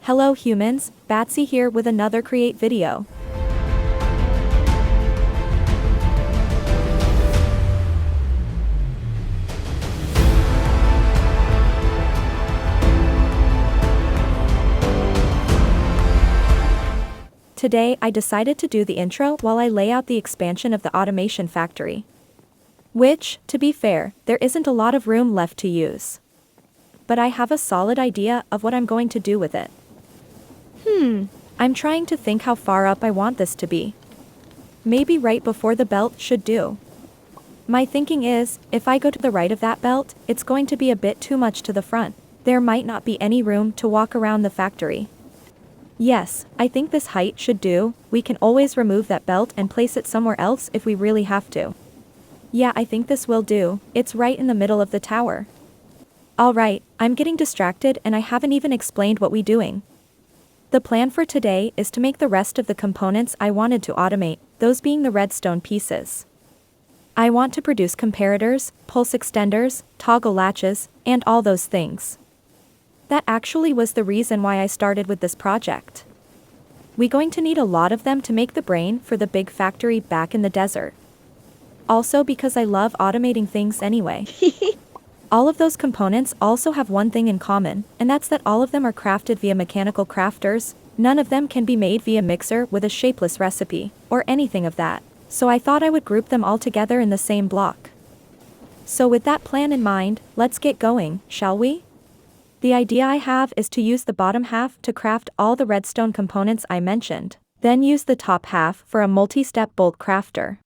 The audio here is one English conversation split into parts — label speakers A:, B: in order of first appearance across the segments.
A: Hello humans, Batsy here with another create video. Today I decided to do the intro while I lay out the expansion of the automation factory. Which, to be fair, there isn't a lot of room left to use. But I have a solid idea of what I'm going to do with it. I'm trying to think how far up I want this to be. Maybe right before the belt should do. My thinking is, if I go to the right of that belt, it's going to be a bit too much to the front. There might not be any room to walk around the factory. Yes, I think this height should do. We can always remove that belt and place it somewhere else if we really have to. Yeah, I think this will do. It's right in the middle of the tower. Alright, I'm getting distracted and I haven't even explained what we're doing. The plan for today is to make the rest of the components I wanted to automate, those being the redstone pieces. I want to produce comparators, pulse extenders, toggle latches, and all those things. That actually was the reason why I started with this project. We're going to need a lot of them to make the brain for the big factory back in the desert. Also because I love automating things anyway. All of those components also have one thing in common, and that's that all of them are crafted via mechanical crafters. None of them can be made via mixer with a shapeless recipe, or anything of that, so I thought I would group them all together in the same block. So with that plan in mind, let's get going, shall we? The idea I have is to use the bottom half to craft all the redstone components I mentioned, then use the top half for a multi-step bolt crafter.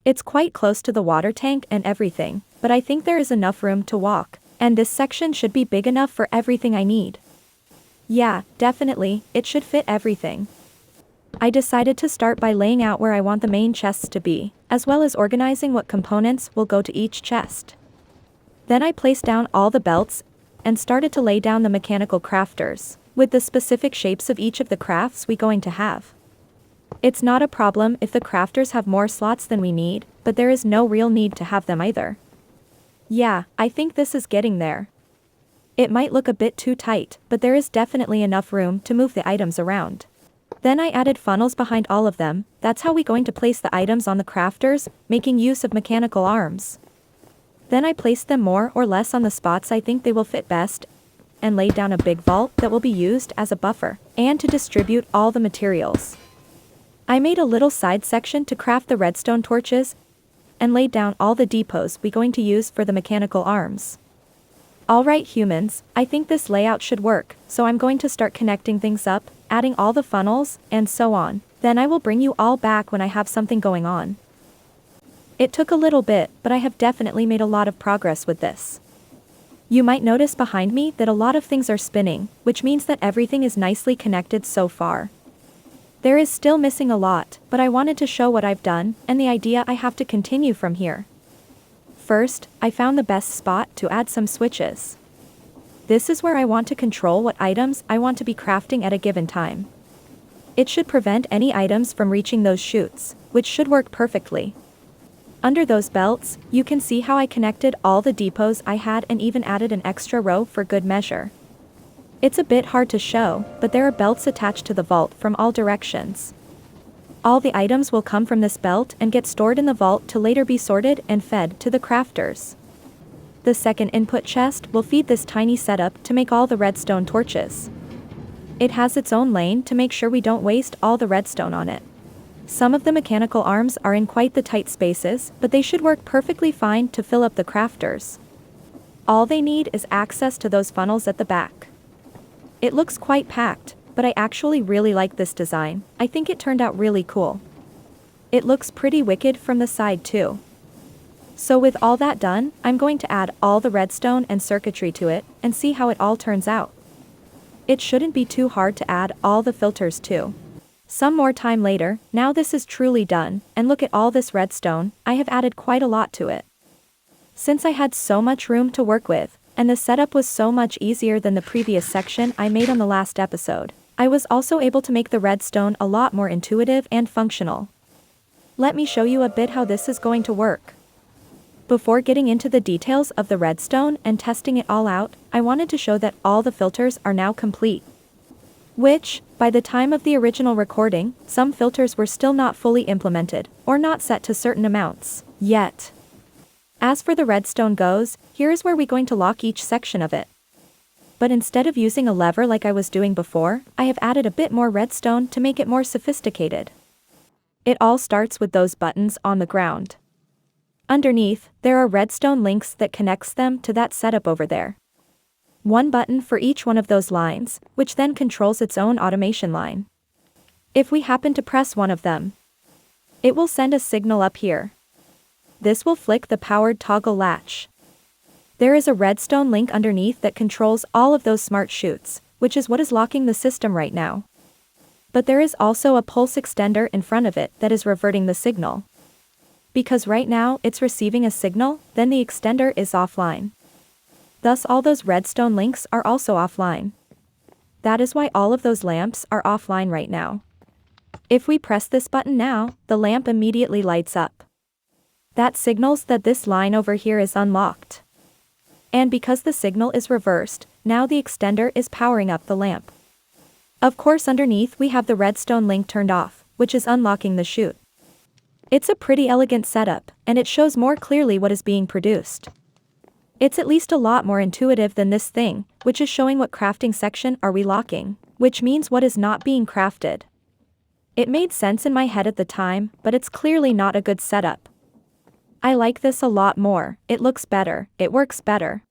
A: It's quite close to the water tank and everything, but I think there is enough room to walk, and this section should be big enough for everything I need. Yeah, definitely, it should fit everything. I decided to start by laying out where I want the main chests to be, as well as organizing what components will go to each chest. Then I placed down all the belts, and started to lay down the mechanical crafters, with the specific shapes of each of the crafts we're going to have. It's not a problem if the crafters have more slots than we need, but there is no real need to have them either. Yeah, I think this is getting there. It might look a bit too tight, but there is definitely enough room to move the items around. Then I added funnels behind all of them. That's how we're going to place the items on the crafters, making use of mechanical arms. Then I placed them more or less on the spots I think they will fit best, and laid down a big vault that will be used as a buffer, and to distribute all the materials. I made a little side section to craft the redstone torches, and laid down all the depots we're going to use for the mechanical arms. Alright humans, I think this layout should work, so I'm going to start connecting things up, adding all the funnels, and so on. Then I will bring you all back when I have something going on. It took a little bit, but I have definitely made a lot of progress with this. You might notice behind me that a lot of things are spinning, which means that everything is nicely connected so far. There is still missing a lot, but I wanted to show what I've done, and the idea I have to continue from here. First, I found the best spot to add some switches. This is where I want to control what items I want to be crafting at a given time. It should prevent any items from reaching those chutes, which should work perfectly. Under those belts, you can see how I connected all the depots I had and even added an extra row for good measure. It's a bit hard to show, but there are belts attached to the vault from all directions. All the items will come from this belt and get stored in the vault to later be sorted and fed to the crafters. The second input chest will feed this tiny setup to make all the redstone torches. It has its own lane to make sure we don't waste all the redstone on it. Some of the mechanical arms are in quite the tight spaces, but they should work perfectly fine to fill up the crafters. All they need is access to those funnels at the back. It looks quite packed, but I actually really like this design. I think it turned out really cool. It looks pretty wicked from the side too. So with all that done, I'm going to add all the redstone and circuitry to it, and see how it all turns out. It shouldn't be too hard to add all the filters too. Some more time later, now this is truly done, and look at all this redstone, I have added quite a lot to it. Since I had so much room to work with, and the setup was so much easier than the previous section I made on the last episode, I was also able to make the redstone a lot more intuitive and functional. Let me show you a bit how this is going to work. Before getting into the details of the redstone and testing it all out, I wanted to show that all the filters are now complete. Which, by the time of the original recording, some filters were still not fully implemented, or not set to certain amounts, yet. As for the redstone goes, here is where we're going to lock each section of it. But instead of using a lever like I was doing before, I have added a bit more redstone to make it more sophisticated. It all starts with those buttons on the ground. Underneath, there are redstone links that connects them to that setup over there. One button for each one of those lines, which then controls its own automation line. If we happen to press one of them, it will send a signal up here. This will flick the powered toggle latch. There is a redstone link underneath that controls all of those smart chutes, which is what is locking the system right now. But there is also a pulse extender in front of it that is reverting the signal. Because right now it's receiving a signal, then the extender is offline. Thus all those redstone links are also offline. That is why all of those lamps are offline right now. If we press this button now, the lamp immediately lights up. That signals that this line over here is unlocked. And because the signal is reversed, now the extender is powering up the lamp. Of course underneath we have the redstone link turned off, which is unlocking the chute. It's a pretty elegant setup, and it shows more clearly what is being produced. It's at least a lot more intuitive than this thing, which is showing what crafting section are we locking, which means what is not being crafted. It made sense in my head at the time, but it's clearly not a good setup. I like this a lot more, it looks better, it works better.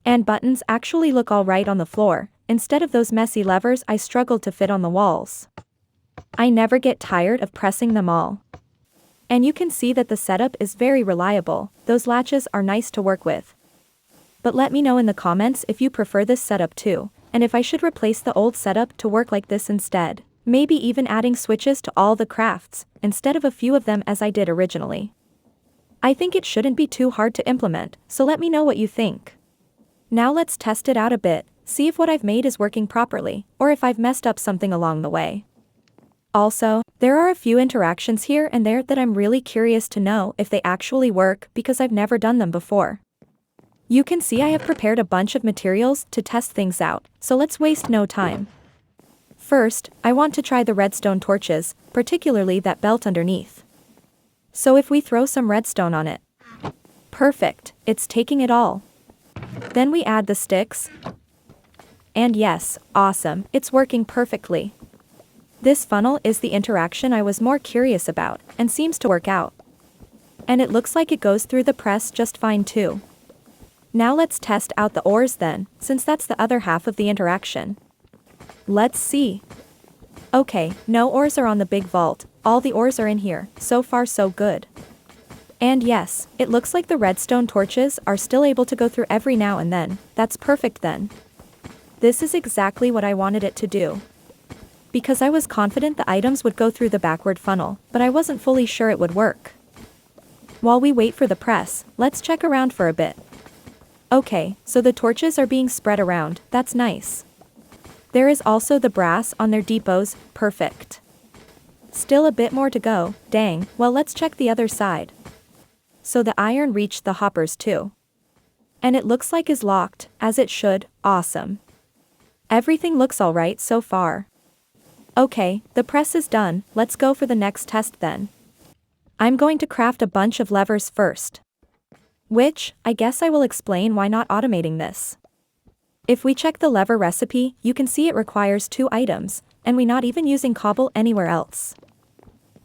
A: And buttons actually look alright on the floor, instead of those messy levers I struggled to fit on the walls. I never get tired of pressing them all. And you can see that the setup is very reliable, those latches are nice to work with. But let me know in the comments if you prefer this setup too, and if I should replace the old setup to work like this instead, maybe even adding switches to all the crafts, instead of a few of them as I did originally. I think it shouldn't be too hard to implement, so let me know what you think. Now let's test it out a bit, see if what I've made is working properly, or if I've messed up something along the way. Also, there are a few interactions here and there that I'm really curious to know if they actually work because I've never done them before. You can see I have prepared a bunch of materials to test things out, so let's waste no time. First, I want to try the redstone torches, particularly that belt underneath. So if we throw some redstone on it. Perfect, it's taking it all. Then we add the sticks. And yes, awesome, it's working perfectly. This funnel is the interaction I was more curious about, and seems to work out. And it looks like it goes through the press just fine too. Now let's test out the ores then, since that's the other half of the interaction. Let's see. Okay, no ores are on the big vault, all the ores are in here, so far so good. And yes, it looks like the redstone torches are still able to go through every now and then, that's perfect then. This is exactly what I wanted it to do. Because I was confident the items would go through the backward funnel, but I wasn't fully sure it would work. While we wait for the press, let's check around for a bit. Okay, so the torches are being spread around, that's nice. There is also the brass on their depots, perfect. Still a bit more to go, dang, well let's check the other side. So the iron reached the hoppers too. And it looks like is locked, as it should, awesome. Everything looks alright so far. Okay, the press is done, let's go for the next test then. I'm going to craft a bunch of levers first. Which, I guess I will explain why not automating this. If we check the lever recipe, you can see it requires 2 items, and we're not even using cobble anywhere else.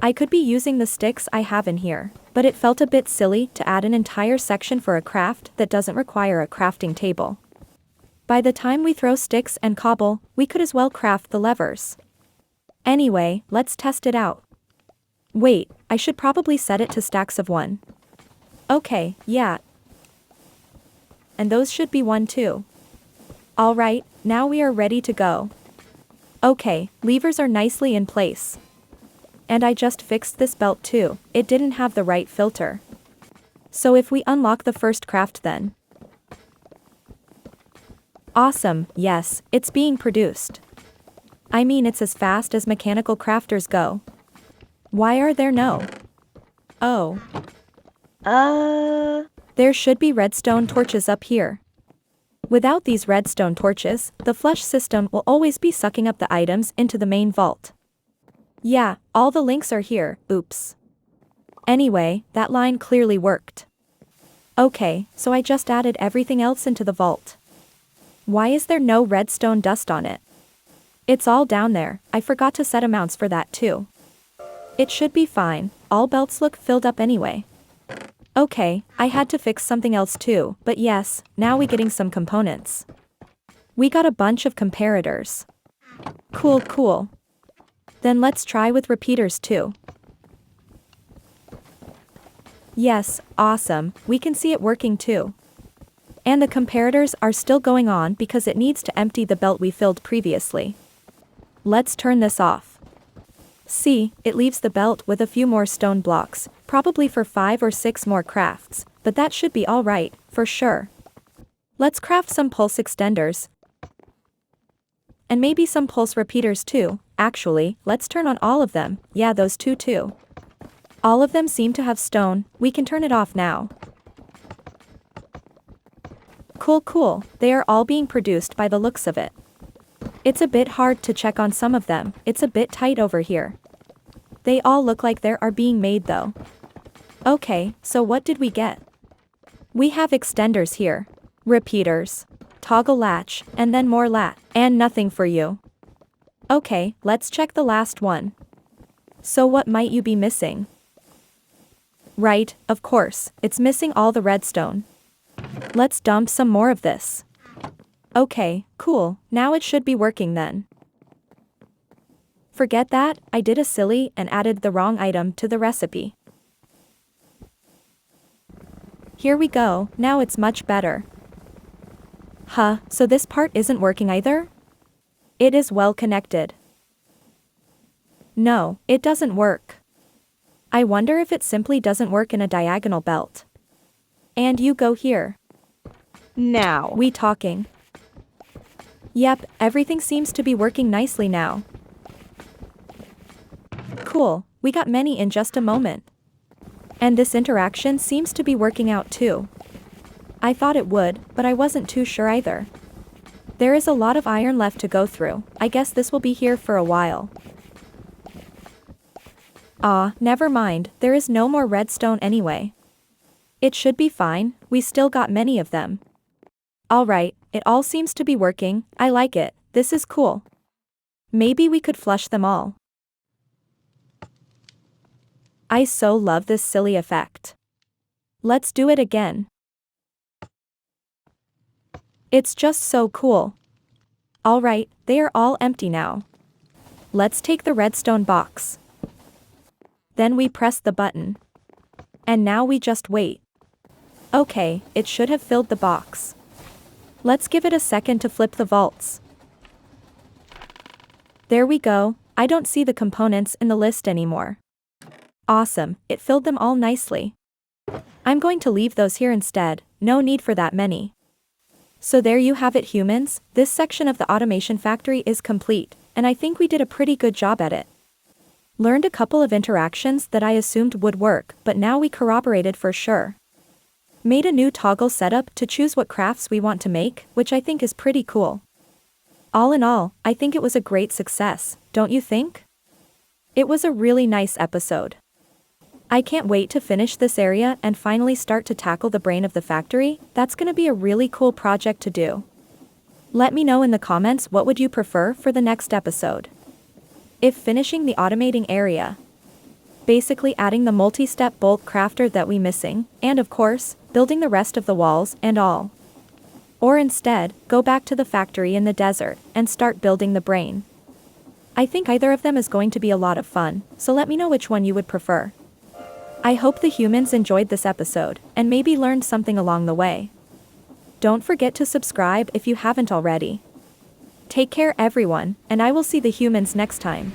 A: I could be using the sticks I have in here, but it felt a bit silly to add an entire section for a craft that doesn't require a crafting table. By the time we throw sticks and cobble, we could as well craft the levers. Anyway, let's test it out. Wait, I should probably set it to stacks of 1. Okay, yeah. And those should be 1 too. Alright, now we are ready to go. Okay, levers are nicely in place. And I just fixed this belt too, it didn't have the right filter. So if we unlock the first craft then. Awesome, yes, it's being produced. I mean it's as fast as mechanical crafters go. Why are there no? Oh. There should be redstone torches up here. Without these redstone torches, the flush system will always be sucking up the items into the main vault. Yeah, all the links are here, oops. Anyway, that line clearly worked. Okay, so I just added everything else into the vault. Why is there no redstone dust on it? It's all down there, I forgot to set amounts for that too. It should be fine, all belts look filled up anyway. Okay, I had to fix something else too, but yes, now we're getting some components. We got a bunch of comparators. Cool, cool. Then let's try with repeaters too. Yes, awesome, we can see it working too. And the comparators are still going on because it needs to empty the belt we filled previously. Let's turn this off. See, it leaves the belt with a few more stone blocks, probably for 5 or 6 more crafts, but that should be alright, for sure. Let's craft some pulse extenders. And maybe some pulse repeaters too, actually, let's turn on all of them, yeah those two too. All of them seem to have stone, we can turn it off now. Cool cool, they are all being produced by the looks of it. It's a bit hard to check on some of them, it's a bit tight over here. They all look like they are being made though. Okay, so what did we get? We have extenders here. Repeaters. Toggle latch, and then more lat, and nothing for you. Okay, let's check the last one. So what might you be missing? Right, of course, it's missing all the redstone. Let's dump some more of this. Okay, cool, now it should be working then. Forget that, I did a silly and added the wrong item to the recipe. Here we go, now it's much better. Huh, so this part isn't working either? It is well connected. No, it doesn't work. I wonder if it simply doesn't work in a diagonal belt. And you go here. Now we talking. Yep, everything seems to be working nicely now. Cool, we got many in just a moment. And this interaction seems to be working out too. I thought it would, but I wasn't too sure either. There is a lot of iron left to go through, I guess this will be here for a while. Ah, never mind, there is no more redstone anyway. It should be fine, we still got many of them. Alright, it all seems to be working, I like it, this is cool. Maybe we could flush them all. I so love this silly effect. Let's do it again. It's just so cool. Alright, they are all empty now. Let's take the redstone box. Then we press the button. And now we just wait. Okay, it should have filled the box. Let's give it a second to flip the vaults. There we go, I don't see the components in the list anymore. Awesome, it filled them all nicely. I'm going to leave those here instead, no need for that many. So there you have it humans, this section of the automation factory is complete, and I think we did a pretty good job at it. Learned a couple of interactions that I assumed would work, but now we corroborated for sure. Made a new toggle setup to choose what crafts we want to make, which I think is pretty cool. All in all, I think it was a great success, don't you think? It was a really nice episode. I can't wait to finish this area and finally start to tackle the brain of the factory, that's gonna be a really cool project to do. Let me know in the comments what would you prefer for the next episode. If finishing the automating area, basically adding the multi-step bolt crafter that we missing, and of course, building the rest of the walls and all. Or instead, go back to the factory in the desert and start building the brain. I think either of them is going to be a lot of fun, so let me know which one you would prefer. I hope the humans enjoyed this episode, and maybe learned something along the way. Don't forget to subscribe if you haven't already. Take care everyone, and I will see the humans next time.